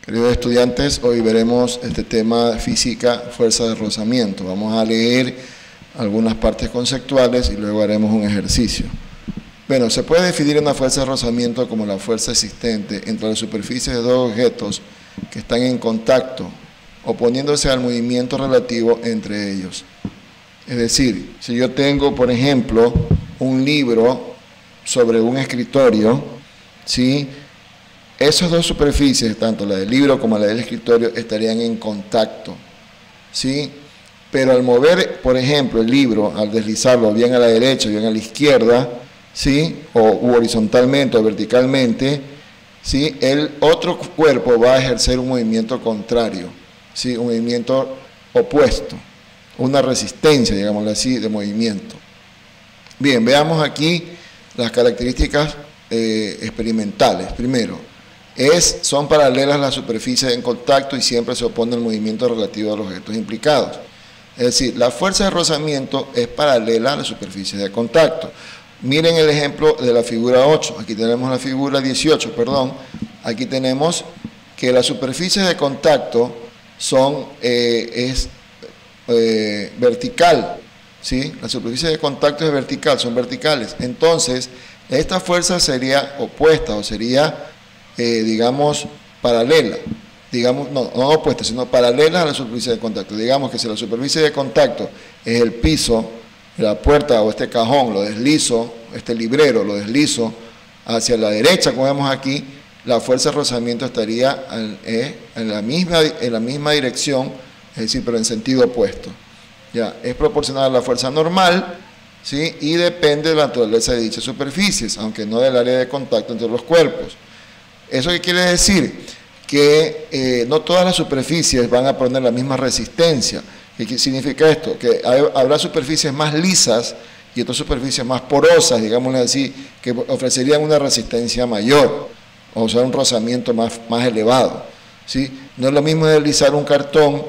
Queridos estudiantes, hoy veremos este tema de física, fuerza de rozamiento. Vamos a leer algunas partes conceptuales y luego haremos un ejercicio. Bueno, se puede definir una fuerza de rozamiento como la fuerza existente entre las superficies de dos objetos que están en contacto, oponiéndose al movimiento relativo entre ellos. Es decir, si yo tengo, por ejemplo, un libro sobre un escritorio, ¿sí?, esas dos superficies, tanto la del libro como la del escritorio, estarían en contacto, ¿sí? Pero al mover, por ejemplo, el libro, al deslizarlo bien a la derecha, bien a la izquierda, ¿sí?, o horizontalmente o verticalmente, ¿sí?, el otro cuerpo va a ejercer un movimiento contrario, ¿sí?, un movimiento opuesto, una resistencia, digámoslo así, de movimiento. Bien, veamos aquí las características experimentales. Primero, son paralelas las superficies en contacto y siempre se opone el movimiento relativo a los objetos implicados. Es decir, la fuerza de rozamiento es paralela a las superficies de contacto. Miren el ejemplo de la figura 8, aquí tenemos la figura 18, perdón. Aquí tenemos que las superficies de contacto son, vertical, ¿sí? La superficie de contacto es vertical, son verticales. Entonces, esta fuerza sería opuesta o sería, digamos, paralela, digamos, no opuesta, sino paralela a la superficie de contacto. Digamos que si la superficie de contacto es el piso, la puerta o este cajón, lo deslizo, este librero lo deslizo hacia la derecha, como vemos aquí, la fuerza de rozamiento estaría en la misma dirección, es decir, pero en sentido opuesto. Ya, es proporcional a la fuerza normal, ¿sí?, y depende de la naturaleza de dichas superficies, aunque no del área de contacto entre los cuerpos. ¿Eso qué quiere decir? Que no todas las superficies van a poner la misma resistencia. ¿Qué significa esto? Que habrá superficies más lisas y otras superficies más porosas, digámoslo así, que ofrecerían una resistencia mayor, o sea, un rozamiento más elevado, ¿sí? No es lo mismo deslizar un cartón,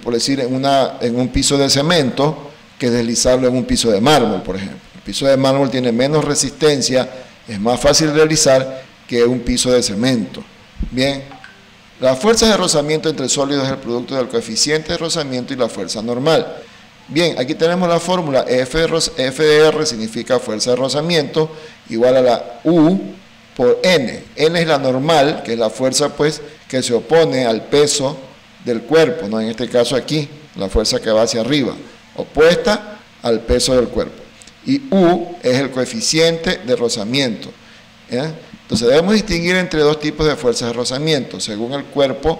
por decir, en un piso de cemento, que deslizarlo en un piso de mármol, por ejemplo. El piso de mármol tiene menos resistencia, es más fácil de deslizar que un piso de cemento. Bien, la fuerza de rozamiento entre sólidos es el producto del coeficiente de rozamiento y la fuerza normal. Bien, aquí tenemos la fórmula F de R significa fuerza de rozamiento, igual a la U por N. N es la normal, que es la fuerza, pues, que se opone al peso del cuerpo, ¿no? En este caso aquí, la fuerza que va hacia arriba, opuesta al peso del cuerpo. Y U es el coeficiente de rozamiento, ¿ya? Entonces debemos distinguir entre dos tipos de fuerzas de rozamiento, según el cuerpo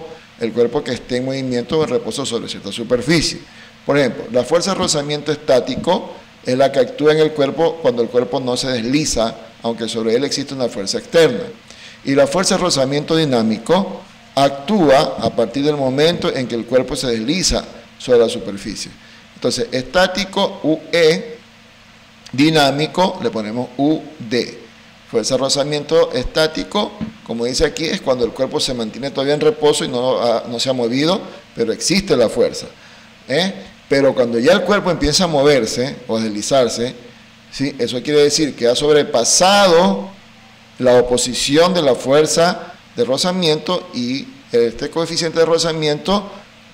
que esté en movimiento o en reposo sobre cierta superficie. Por ejemplo, la fuerza de rozamiento estático es la que actúa en el cuerpo cuando el cuerpo no se desliza, aunque sobre él existe una fuerza externa. Y la fuerza de rozamiento dinámico actúa a partir del momento en que el cuerpo se desliza sobre la superficie. Entonces, estático, UE, dinámico, le ponemos UD. Fuerza de rozamiento estático, como dice aquí, es cuando el cuerpo se mantiene todavía en reposo y no se ha movido, pero existe la fuerza. Pero cuando ya el cuerpo empieza a moverse o a deslizarse, ¿sí?, eso quiere decir que ha sobrepasado la oposición de la fuerza de rozamiento y este coeficiente de rozamiento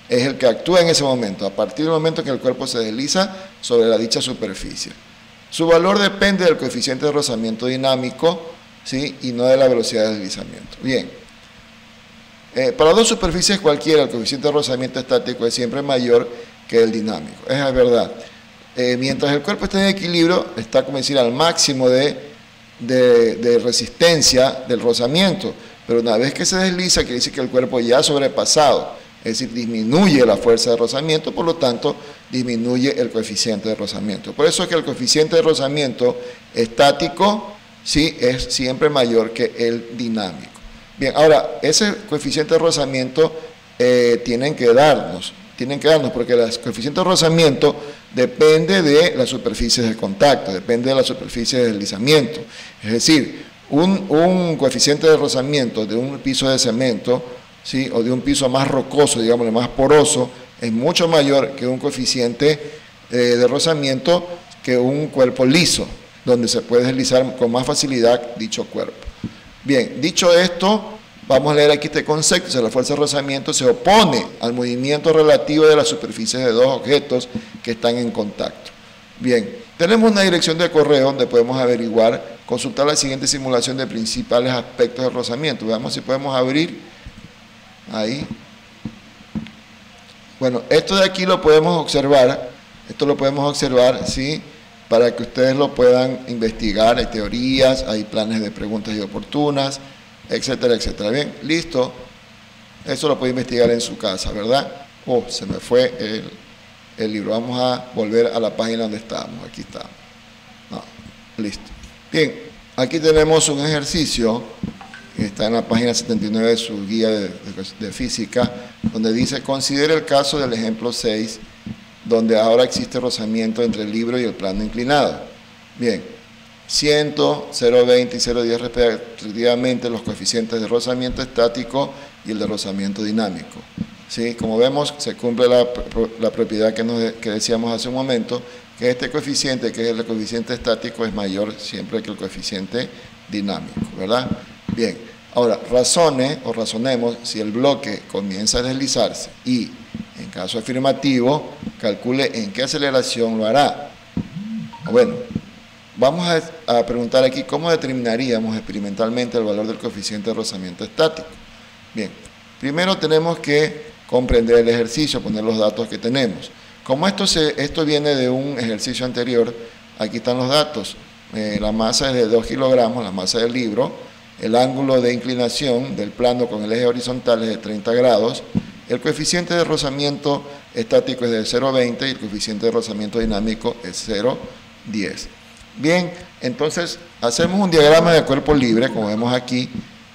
es el que actúa en ese momento, a partir del momento que el cuerpo se desliza sobre la dicha superficie. Su valor depende del coeficiente de rozamiento dinámico, ¿sí?, y no de la velocidad de deslizamiento. Bien, para dos superficies cualquiera, el coeficiente de rozamiento estático es siempre mayor que el dinámico. Es verdad. Mientras el cuerpo esté en equilibrio, está, como decir, al máximo de resistencia del rozamiento, pero una vez que se desliza, quiere decir que el cuerpo ya ha sobrepasado, es decir, disminuye la fuerza de rozamiento, por lo tanto, disminuye el coeficiente de rozamiento. Por eso es que el coeficiente de rozamiento estático, sí, es siempre mayor que el dinámico. Bien, ahora, ese coeficiente de rozamiento tienen que darnos, porque el coeficiente de rozamiento depende de las superficies de contacto, depende de la superficie de deslizamiento. Es decir, un coeficiente de rozamiento de un piso de cemento, ¿sí?, o de un piso más rocoso, digamos, más poroso, es mucho mayor que un coeficiente de rozamiento que un cuerpo liso, donde se puede deslizar con más facilidad dicho cuerpo. Bien, dicho esto, vamos a leer aquí este concepto. O sea, la fuerza de rozamiento se opone al movimiento relativo de las superficies de dos objetos que están en contacto. Bien, tenemos una dirección de correo donde podemos averiguar, consultar la siguiente simulación de principales aspectos del rozamiento. Veamos si podemos abrir ahí. Bueno, esto de aquí lo podemos observar, ¿sí? Para que ustedes lo puedan investigar. Hay teorías, hay planes de preguntas y oportunas, etcétera, etcétera. Bien, listo. Eso lo puede investigar en su casa, ¿verdad? Oh, se me fue el libro. Vamos a volver a la página donde estábamos. Aquí está. No, listo. Bien, aquí tenemos un ejercicio que está en la página 79 de su guía de física, donde dice: considere el caso del ejemplo 6, donde ahora existe rozamiento entre el libro y el plano inclinado. Bien, 100, 0,20 y 0,10 respectivamente los coeficientes de rozamiento estático y el de rozamiento dinámico. ¿Sí? Como vemos, se cumple la propiedad que decíamos hace un momento, que este coeficiente, que es el coeficiente estático, es mayor siempre que el coeficiente dinámico, ¿verdad? Bien, ahora razonemos si el bloque comienza a deslizarse y, en caso afirmativo, calcule en qué aceleración lo hará. Bueno, vamos a preguntar aquí cómo determinaríamos experimentalmente el valor del coeficiente de rozamiento estático. Bien, primero tenemos que comprender el ejercicio, poner los datos que tenemos. Como esto viene de un ejercicio anterior, aquí están los datos. La masa es de 2 kilogramos, la masa del libro. El ángulo de inclinación del plano con el eje horizontal es de 30 grados. El coeficiente de rozamiento estático es de 0,20 y el coeficiente de rozamiento dinámico es 0,10. Bien, entonces hacemos un diagrama de cuerpo libre, como vemos aquí,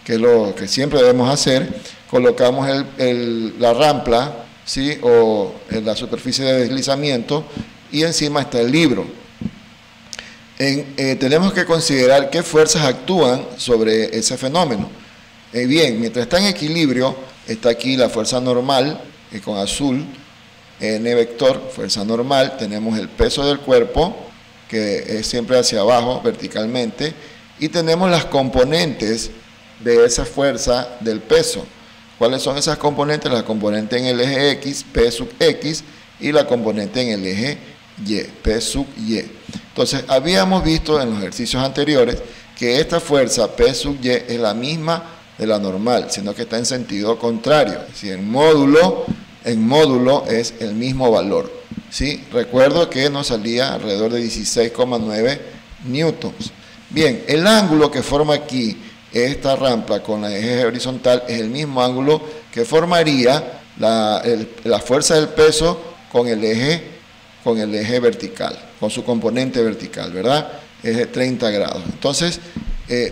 que es lo que siempre debemos hacer. Colocamos la rampla, ¿sí? O la superficie de deslizamiento, y encima está el libro. Tenemos que considerar qué fuerzas actúan sobre ese fenómeno. Bien, mientras está en equilibrio, está aquí la fuerza normal, con azul, n vector, fuerza normal. Tenemos el peso del cuerpo, que es siempre hacia abajo, verticalmente, y tenemos las componentes de esa fuerza del peso. ¿Cuáles son esas componentes? La componente en el eje X, P sub X, y la componente en el eje Y, P sub Y. Entonces, habíamos visto en los ejercicios anteriores que esta fuerza P sub Y es la misma de la normal, sino que está en sentido contrario. Es decir, en módulo es el mismo valor. ¿Sí? Recuerdo que nos salía alrededor de 16,9 newtons. Bien, el ángulo que forma aquí esta rampla con el eje horizontal es el mismo ángulo que formaría la fuerza del peso con el eje vertical, con su componente vertical, ¿verdad? Es de 30 grados. Entonces,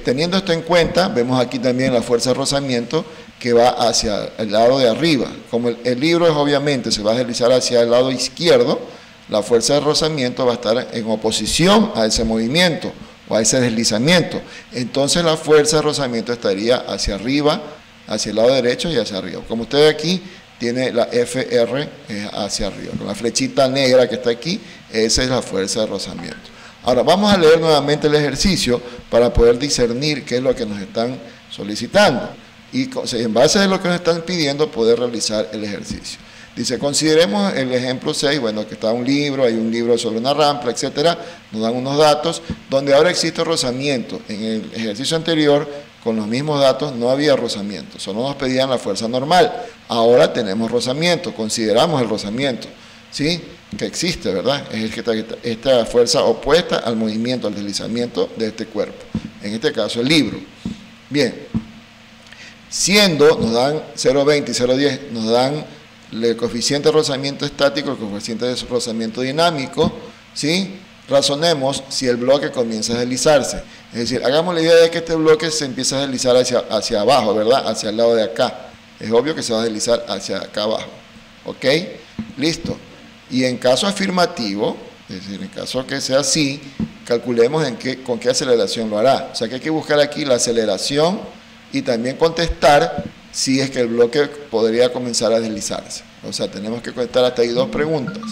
teniendo esto en cuenta, vemos aquí también la fuerza de rozamiento que va hacia el lado de arriba. Como el libro obviamente se va a deslizar hacia el lado izquierdo, la fuerza de rozamiento va a estar en oposición a ese movimiento o a ese deslizamiento. Entonces la fuerza de rozamiento estaría hacia arriba, hacia el lado derecho y hacia arriba. Como usted aquí tiene la FR hacia arriba, con la flechita negra que está aquí, esa es la fuerza de rozamiento. Ahora vamos a leer nuevamente el ejercicio para poder discernir qué es lo que nos están solicitando y en base a lo que nos están pidiendo poder realizar el ejercicio. Dice, consideremos el ejemplo 6, bueno, que está un libro, hay un libro sobre una rampla, etcétera, nos dan unos datos, donde ahora existe rozamiento. En el ejercicio anterior, con los mismos datos, no había rozamiento, solo nos pedían la fuerza normal. Ahora tenemos rozamiento, consideramos el rozamiento, ¿sí? Que existe, ¿verdad? Es esta fuerza opuesta al movimiento, al deslizamiento de este cuerpo, en este caso el libro. Bien, nos dan 0,20 y 0,10, nos dan el coeficiente de rozamiento estático, el coeficiente de rozamiento dinámico, ¿sí? Razonemos si el bloque comienza a deslizarse. Es decir, hagamos la idea de que este bloque se empieza a deslizar hacia abajo, ¿verdad? Hacia el lado de acá. Es obvio que se va a deslizar hacia acá abajo. ¿Ok? Listo. Y en caso afirmativo, es decir, en caso que sea así, calculemos con qué aceleración lo hará. O sea que hay que buscar aquí la aceleración y también contestar si es que el bloque podría comenzar a deslizarse. O sea, tenemos que contestar hasta ahí dos preguntas.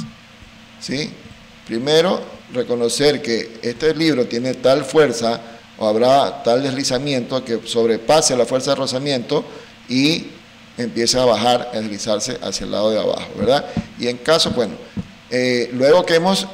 ¿Sí? Primero, reconocer que este libro tiene tal fuerza o habrá tal deslizamiento que sobrepase la fuerza de rozamiento y empiece a bajar, a deslizarse hacia el lado de abajo, ¿verdad? Y en caso, bueno, luego que hemos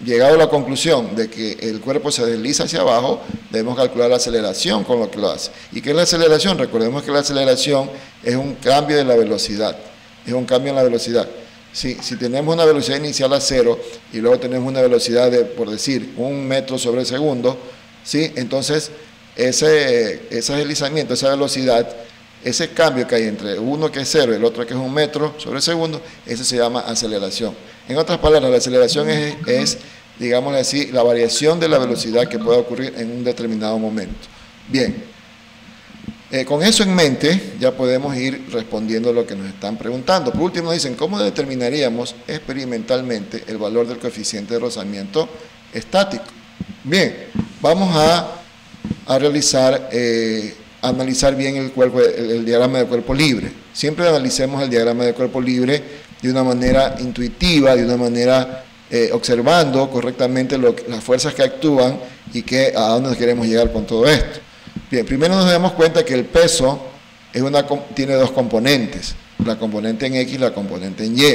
llegado a la conclusión de que el cuerpo se desliza hacia abajo, debemos calcular la aceleración con lo que lo hace. ¿Y qué es la aceleración? Recordemos que la aceleración es un cambio de la velocidad, es un cambio en la velocidad. Si tenemos una velocidad inicial a 0 y luego tenemos una velocidad de, por decir, 1 metro sobre segundo, ¿sí? Entonces ese deslizamiento, esa velocidad, ese cambio que hay entre uno que es 0 y el otro que es 1 metro sobre segundo, ese se llama aceleración. En otras palabras, la aceleración es, digámosle así, la variación de la velocidad que puede ocurrir en un determinado momento. Bien, con eso en mente ya podemos ir respondiendo lo que nos están preguntando. Por último dicen, ¿cómo determinaríamos experimentalmente el valor del coeficiente de rozamiento estático? Bien, vamos a realizar, analizar bien el diagrama de cuerpo libre. Siempre analicemos el diagrama de cuerpo libre de una manera intuitiva, de una manera observando correctamente las fuerzas que actúan y a dónde queremos llegar con todo esto. Bien, primero nos damos cuenta que el peso tiene dos componentes, la componente en X y la componente en Y,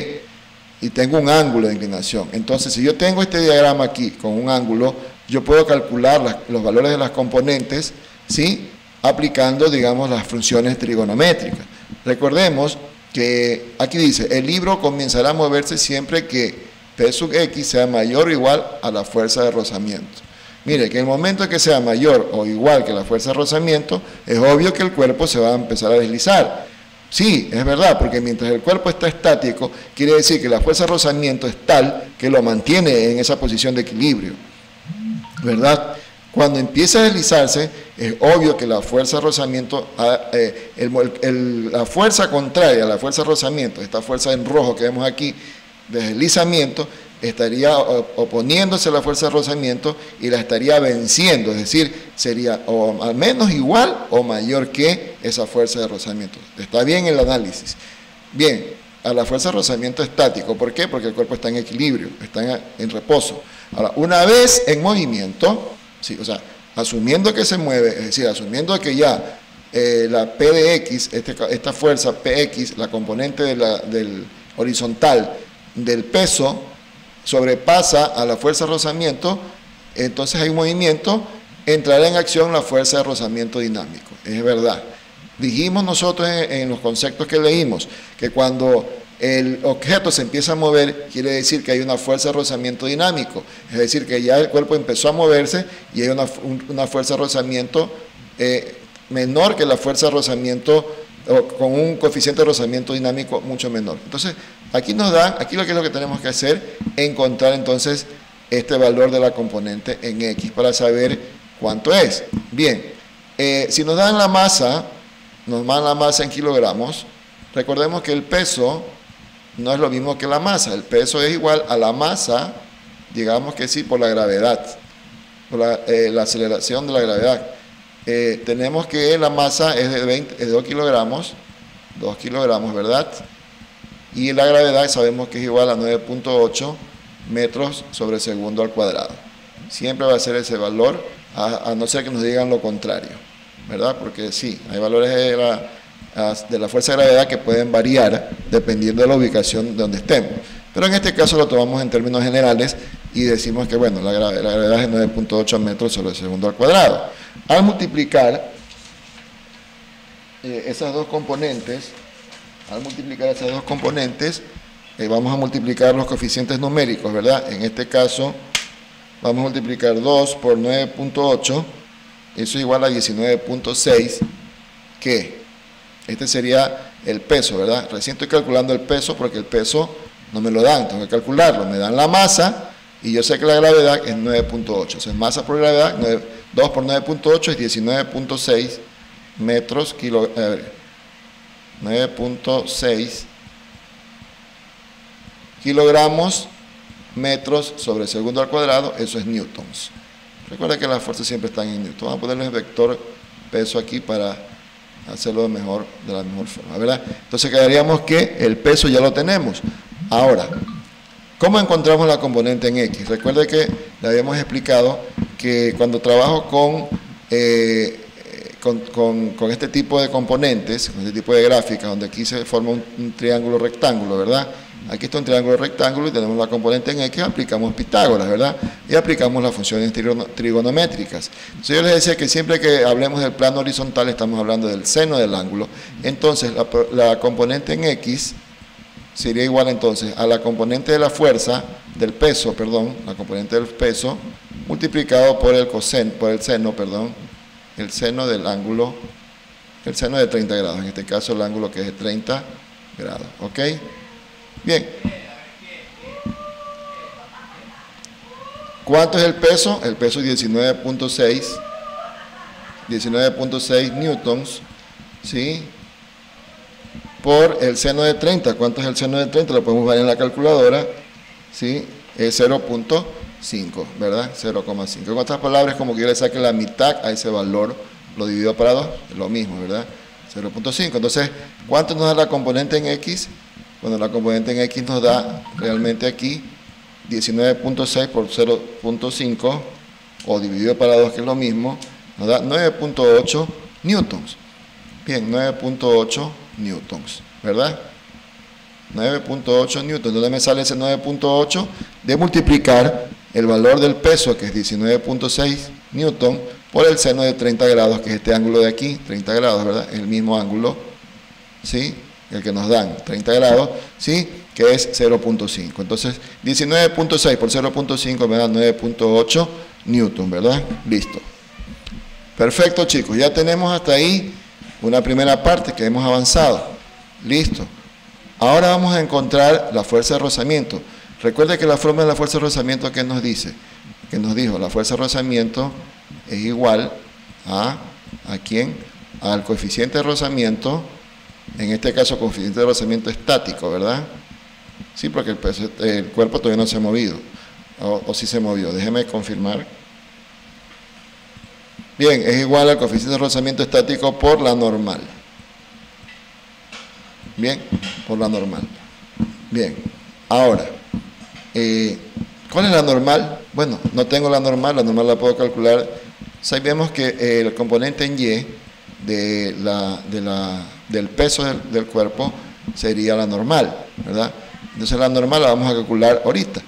y tengo un ángulo de inclinación. Entonces, si yo tengo este diagrama aquí con un ángulo, yo puedo calcular los valores de las componentes, ¿sí?, aplicando, digamos, las funciones trigonométricas. Recordemos que aquí dice, el libro comenzará a moverse siempre que P sub X sea mayor o igual a la fuerza de rozamiento. Mire, que en el momento que sea mayor o igual que la fuerza de rozamiento, es obvio que el cuerpo se va a empezar a deslizar. Sí, es verdad, porque mientras el cuerpo está estático, quiere decir que la fuerza de rozamiento es tal que lo mantiene en esa posición de equilibrio, ¿verdad? Cuando empieza a deslizarse, es obvio que la fuerza de rozamiento, la fuerza contraria a la fuerza de rozamiento, esta fuerza en rojo que vemos aquí, de deslizamiento, estaría oponiéndose a la fuerza de rozamiento y la estaría venciendo, es decir, sería o al menos igual o mayor que esa fuerza de rozamiento. Está bien el análisis. Bien, a la fuerza de rozamiento estático. ¿Por qué? Porque el cuerpo está en equilibrio, está en reposo. Ahora, una vez en movimiento, ¿sí?, o sea, asumiendo que se mueve, es decir, asumiendo que ya la P de X, esta fuerza PX, la componente del horizontal del peso, sobrepasa a la fuerza de rozamiento, entonces hay un movimiento, entrará en acción la fuerza de rozamiento dinámico. Es verdad. Dijimos nosotros en los conceptos que leímos, que cuando el objeto se empieza a mover, quiere decir que hay una fuerza de rozamiento dinámico, es decir, que ya el cuerpo empezó a moverse y hay una fuerza de rozamiento menor que la fuerza de rozamiento, o con un coeficiente de rozamiento dinámico mucho menor. Entonces, aquí lo que es lo que tenemos que hacer, encontrar entonces este valor de la componente en X para saber cuánto es. Bien, si nos dan la masa en kilogramos, recordemos que el peso no es lo mismo que la masa, el peso es igual a la masa, digamos que sí, por la gravedad, por la aceleración de la gravedad. Tenemos que la masa es de 2 kilogramos, ¿verdad? Y la gravedad sabemos que es igual a 9.8 metros sobre segundo al cuadrado. Siempre va a ser ese valor, a no ser que nos digan lo contrario, ¿verdad? Porque sí, hay valores de la fuerza de gravedad que pueden variar dependiendo de la ubicación donde estemos. Pero en este caso lo tomamos en términos generales y decimos que, bueno, la gravedad es 9.8 metros sobre segundo al cuadrado. Al multiplicar esas dos componentes, vamos a multiplicar los coeficientes numéricos, ¿verdad? En este caso, vamos a multiplicar 2 por 9.8, eso es igual a 19.6, que este sería el peso, ¿verdad? Recién estoy calculando el peso porque el peso no me lo dan, tengo que calcularlo, me dan la masa y yo sé que la gravedad es 9.8, o sea, masa por gravedad, 2 por 9.8 es 19.6 metros, 9.6 kilogramos metros sobre segundo al cuadrado, eso es newtons. Recuerda que las fuerzas siempre están en newtons. Vamos a ponerle el vector peso aquí para hacerlo de la mejor forma, ¿verdad? Entonces quedaríamos que el peso ya lo tenemos. Ahora, ¿cómo encontramos la componente en X? Recuerde que le habíamos explicado que cuando trabajo con este tipo de componentes, con este tipo de gráficas, donde aquí se forma un triángulo rectángulo, ¿verdad? Aquí está un triángulo rectángulo y tenemos la componente en X, aplicamos Pitágoras, ¿verdad? Y aplicamos las funciones trigonométricas. Entonces yo les decía que siempre que hablemos del plano horizontal estamos hablando del seno del ángulo. Entonces la componente en X sería igual entonces a la componente de la fuerza, del peso, perdón, la componente del peso, multiplicado por el seno, perdón, el seno del ángulo, el seno de 30 grados, en este caso el ángulo que es de 30 grados, ¿ok? Bien. ¿Cuánto es el peso? El peso es 19.6 newtons, ¿sí? Por el seno de 30. ¿Cuánto es el seno de 30? Lo podemos ver en la calculadora, ¿sí? Es 0.5, ¿verdad? 0,5. En otras palabras, como que yo le saque la mitad a ese valor, lo divido para 2, es lo mismo, ¿verdad? 0.5. Entonces, ¿cuánto nos da la componente en X? Bueno, la componente en X nos da realmente aquí 19.6 por 0.5, o dividido para 2, que es lo mismo, nos da 9.8 newtons. Bien, 9.8 newtons, ¿verdad? 9.8 newtons. ¿Dónde me sale ese 9.8? De multiplicar el valor del peso, que es 19.6 newton, por el seno de 30 grados, que es este ángulo de aquí, 30 grados, ¿verdad? El mismo ángulo, ¿sí? El que nos dan, 30 grados, ¿sí? Que es 0.5. Entonces, 19.6 por 0.5 me da 9.8 newton, ¿verdad? Listo. Perfecto, chicos. Ya tenemos hasta ahí una primera parte que hemos avanzado. Listo. Ahora vamos a encontrar la fuerza de rozamiento. Recuerde que la fórmula de la fuerza de rozamiento, ¿qué nos dice? Que nos dijo, la fuerza de rozamiento es igual ¿a quién? Al coeficiente de rozamiento, en este caso coeficiente de rozamiento estático, ¿verdad? Sí, porque el cuerpo todavía no se ha movido, o sí se movió, déjeme confirmar. Bien, es igual al coeficiente de rozamiento estático por la normal. Bien, por la normal. Bien, ahora, ¿cuál es la normal? Bueno, no tengo la normal la puedo calcular. Sabemos que el componente en Y del peso del cuerpo sería la normal, ¿verdad? Entonces la normal la vamos a calcular ahorita.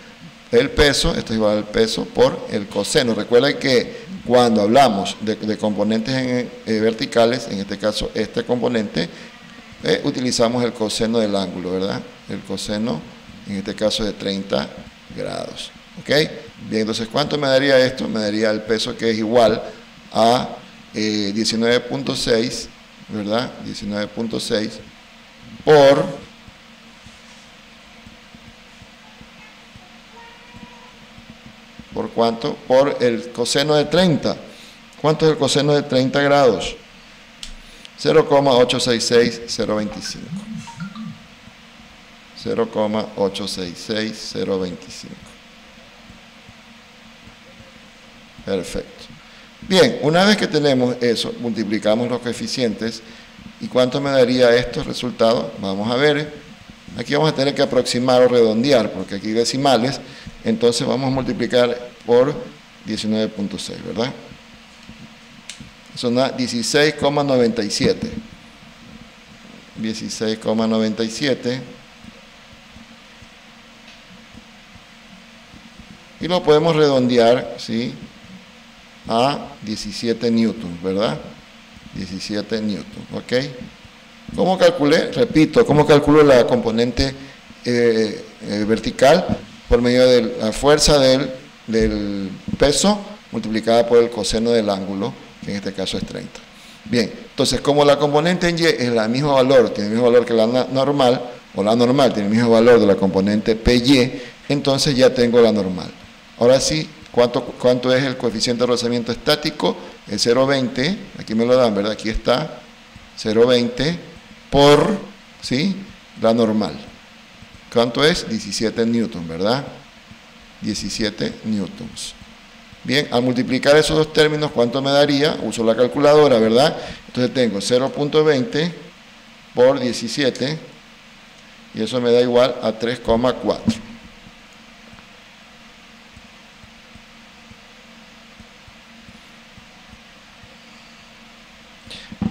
El peso, esto es igual al peso por el coseno. Recuerden que cuando hablamos de componentes verticales, en este caso este componente, utilizamos el coseno del ángulo, ¿verdad? El coseno, en este caso de 30 grados. ¿Ok? Bien, entonces, ¿cuánto me daría esto? Me daría el peso, que es igual a 19.6, ¿verdad? 19.6 ¿por cuánto? Por el coseno de 30. ¿Cuánto es el coseno de 30 grados? 0,866025. 0,866025. Perfecto. Bien, una vez que tenemos eso, multiplicamos los coeficientes. ¿Y cuánto me daría estos resultados? Vamos a ver. Aquí vamos a tener que aproximar o redondear, porque aquí hay decimales. Entonces vamos a multiplicar por 19.6, ¿verdad? Eso da 16,97. 16,97. Y lo podemos redondear, ¿sí? A 17 newtons, ¿verdad? 17 newtons, ¿ok? ¿Cómo calculé? Repito, ¿cómo calculo la componente vertical? Por medio de la fuerza del peso multiplicada por el coseno del ángulo, que en este caso es 30. Bien, entonces como la componente en Y es el mismo valor, tiene el mismo valor que la normal, o la normal tiene el mismo valor de la componente PY, entonces ya tengo la normal. Ahora sí, ¿cuánto es el coeficiente de rozamiento estático? Es 0,20, aquí me lo dan, ¿verdad? Aquí está, 0,20 por, ¿sí? La normal. ¿Cuánto es? 17 newtons, ¿verdad? 17 newtons. Bien, al multiplicar esos dos términos, ¿cuánto me daría? Uso la calculadora, ¿verdad? Entonces tengo 0.20 por 17, y eso me da igual a 3,4.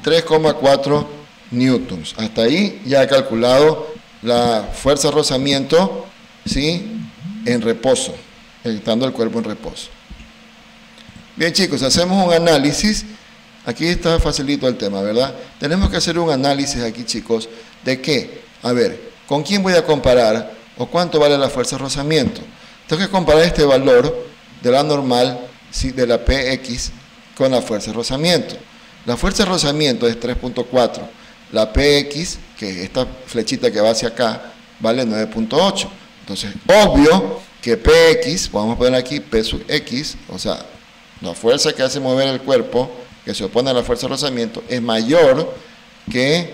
3,4 newtons. Hasta ahí ya he calculado la fuerza de rozamiento, ¿sí?, en reposo, estando el cuerpo en reposo. Bien, chicos, hacemos un análisis. Aquí está facilito el tema, ¿verdad? Tenemos que hacer un análisis aquí, chicos, de qué. A ver, ¿con quién voy a comparar o cuánto vale la fuerza de rozamiento? Tengo que comparar este valor de la normal, ¿sí?, de la PX con la fuerza de rozamiento. La fuerza de rozamiento es 3.4. La PX, que es esta flechita que va hacia acá, vale 9.8. Entonces, obvio que PX, vamos a poner aquí P sub X, o sea, la fuerza que hace mover el cuerpo, que se opone a la fuerza de rozamiento, es mayor que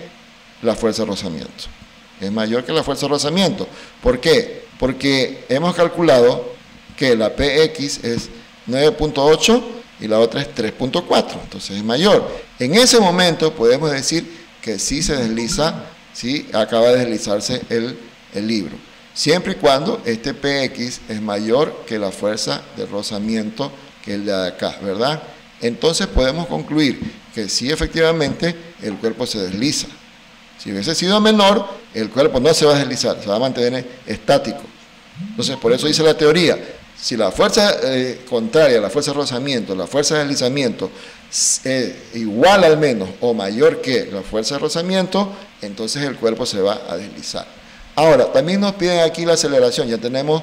la fuerza de rozamiento. Es mayor que la fuerza de rozamiento. ¿Por qué? Porque hemos calculado que la PX es 9.8 y la otra es 3.4, entonces es mayor. En ese momento podemos decir que sí se desliza, sí acaba de deslizarse el libro. Siempre y cuando este PX es mayor que la fuerza de rozamiento que el de acá, ¿verdad? Entonces podemos concluir que sí, efectivamente, el cuerpo se desliza. Si hubiese sido menor, el cuerpo no se va a deslizar, se va a mantener estático. Entonces, por eso dice la teoría, si la fuerza contraria a la fuerza de rozamiento, la fuerza de deslizamiento, igual al menos o mayor que la fuerza de rozamiento, entonces el cuerpo se va a deslizar. Ahora, también nos piden aquí la aceleración. Ya tenemos,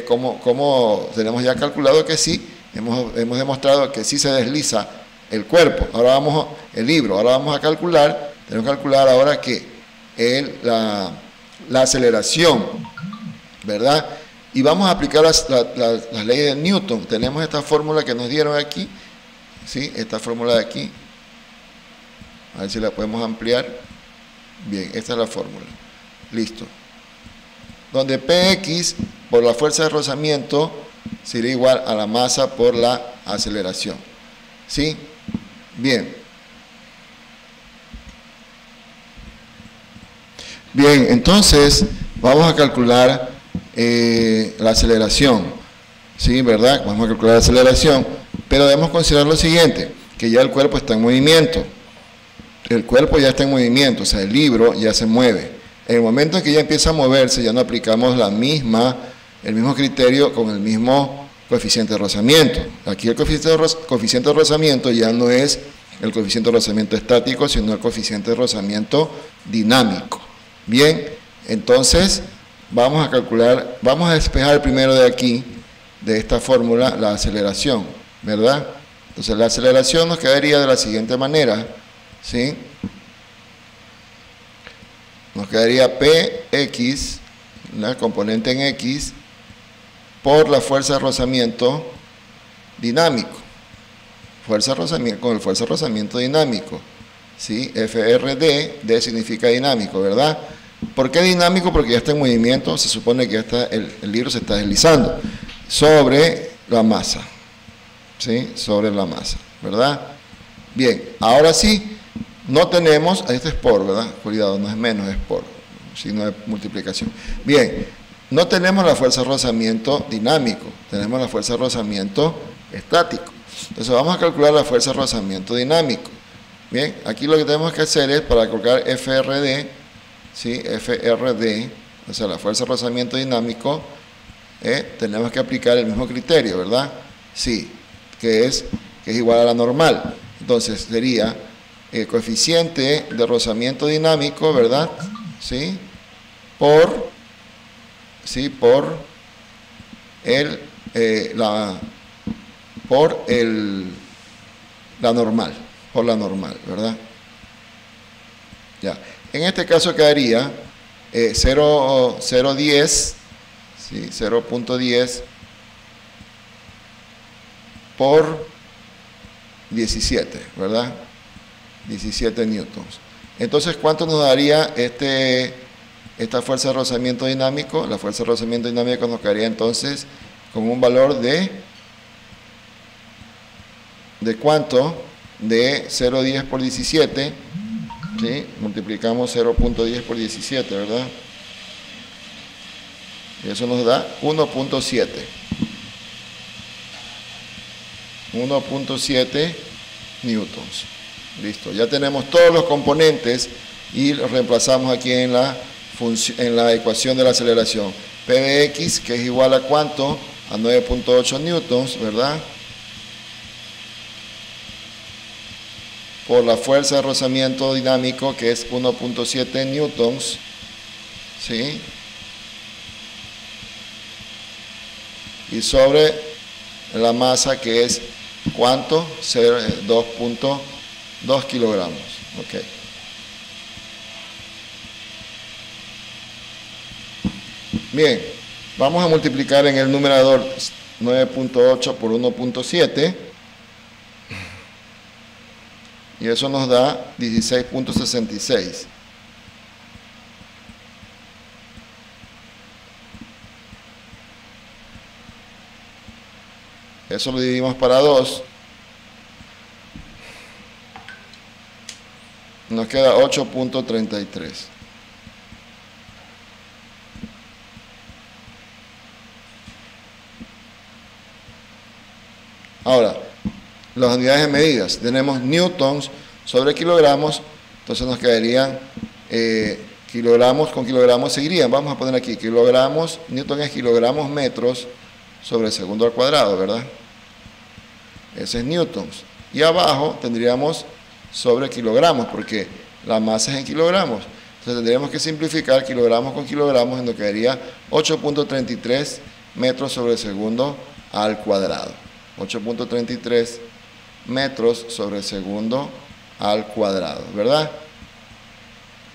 como tenemos ya calculado que sí, hemos demostrado que sí se desliza el cuerpo. Ahora vamos, el libro, ahora vamos a calcular, tenemos que calcular ahora que la aceleración, ¿verdad? Y vamos a aplicar las leyes de Newton. Tenemos esta fórmula que nos dieron aquí, ¿sí? Esta fórmula de aquí. A ver si la podemos ampliar. Bien, esta es la fórmula. Listo. Donde Px por la fuerza de rozamiento sería igual a la masa por la aceleración. ¿Sí? Bien. Bien, entonces vamos a calcular la aceleración. ¿Sí? ¿Verdad? Vamos a calcular la aceleración. Pero debemos considerar lo siguiente, que ya el cuerpo está en movimiento. El cuerpo ya está en movimiento, o sea, el libro ya se mueve. En el momento en que ya empieza a moverse, ya no aplicamos el mismo criterio con el mismo coeficiente de rozamiento. Aquí el coeficiente de rozamiento ya no es el coeficiente de rozamiento estático, sino el coeficiente de rozamiento dinámico. Bien, entonces vamos a calcular, vamos a despejar primero de aquí, de esta fórmula, la aceleración, ¿verdad? Entonces la aceleración nos quedaría de la siguiente manera, ¿sí? Nos quedaría Px, la componente en X, por la fuerza de rozamiento dinámico. Fuerza de rozamiento, con el fuerza de rozamiento dinámico. ¿Sí? FRD, D significa dinámico, ¿verdad? ¿Por qué dinámico? Porque ya está en movimiento, se supone que ya está, el libro se está deslizando sobre la masa. ¿Sí? Sobre la masa, ¿verdad? Bien, ahora sí. No tenemos, este es por, ¿verdad? Cuidado, no es menos, es por, signo de multiplicación. Bien, no tenemos la fuerza de rozamiento dinámico, tenemos la fuerza de rozamiento estático. Entonces vamos a calcular la fuerza de rozamiento dinámico. Bien, aquí lo que tenemos que hacer es, para calcular FRD, ¿sí? FRD, o sea, la fuerza de rozamiento dinámico, tenemos que aplicar el mismo criterio, ¿verdad? Sí, que es igual a la normal. Entonces sería el coeficiente de rozamiento dinámico, ¿verdad? ¿Sí? Por la normal, ¿verdad? Ya. En este caso quedaría 0.10, ¿sí? 0.10 por 17, ¿verdad? 17 newtons. Entonces, ¿cuánto nos daría esta fuerza de rozamiento dinámico? La fuerza de rozamiento dinámico nos quedaría entonces con un valor ¿de cuánto? De 0.10 por 17, ¿sí? Multiplicamos 0.10 por 17, ¿verdad? Y eso nos da 1.7. 1.7 newtons. Listo, ya tenemos todos los componentes y los reemplazamos aquí en la ecuación de la aceleración. P de X, que es igual a ¿cuánto? A 9.8 newtons, ¿verdad? Por la fuerza de rozamiento dinámico, que es 1.7 newtons, ¿sí? Y sobre la masa, que es ¿cuánto? 2.2 kilogramos. Ok. Bien, vamos a multiplicar en el numerador 9.8 por 1.7 y eso nos da 16.66. Eso lo dividimos para 2. Nos queda 8.33. Ahora, las unidades de medidas. Tenemos newtons sobre kilogramos, entonces nos quedarían kilogramos con kilogramos seguirían. Vamos a poner aquí kilogramos, newton es kilogramos metros sobre segundo al cuadrado, ¿verdad? Ese es newtons. Y abajo tendríamos sobre kilogramos, porque la masa es en kilogramos. Entonces tendríamos que simplificar kilogramos con kilogramos, en lo que quedaría 8.33 metros sobre segundo al cuadrado. 8.33 metros sobre segundo al cuadrado, ¿verdad?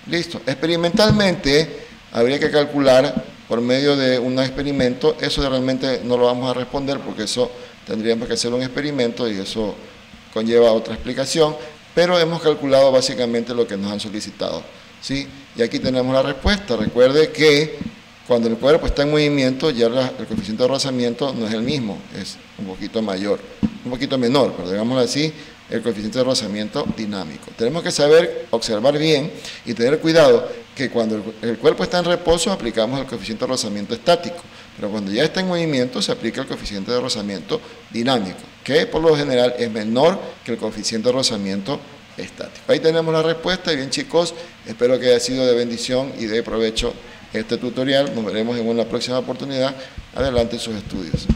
Listo. Experimentalmente habría que calcular por medio de un experimento. Eso realmente no lo vamos a responder porque eso tendríamos que hacer un experimento y eso conlleva otra explicación, pero hemos calculado básicamente lo que nos han solicitado, ¿sí? Y aquí tenemos la respuesta. Recuerde que cuando el cuerpo está en movimiento, ya el coeficiente de rozamiento no es el mismo, es un poquito mayor, un poquito menor, pero digámoslo así, el coeficiente de rozamiento dinámico. Tenemos que saber observar bien y tener cuidado que cuando el cuerpo está en reposo aplicamos el coeficiente de rozamiento estático, pero cuando ya está en movimiento se aplica el coeficiente de rozamiento dinámico, que por lo general es menor que el coeficiente de rozamiento estático. Ahí tenemos la respuesta. Y bien, chicos, espero que haya sido de bendición y de provecho este tutorial. Nos veremos en una próxima oportunidad. Adelante sus estudios.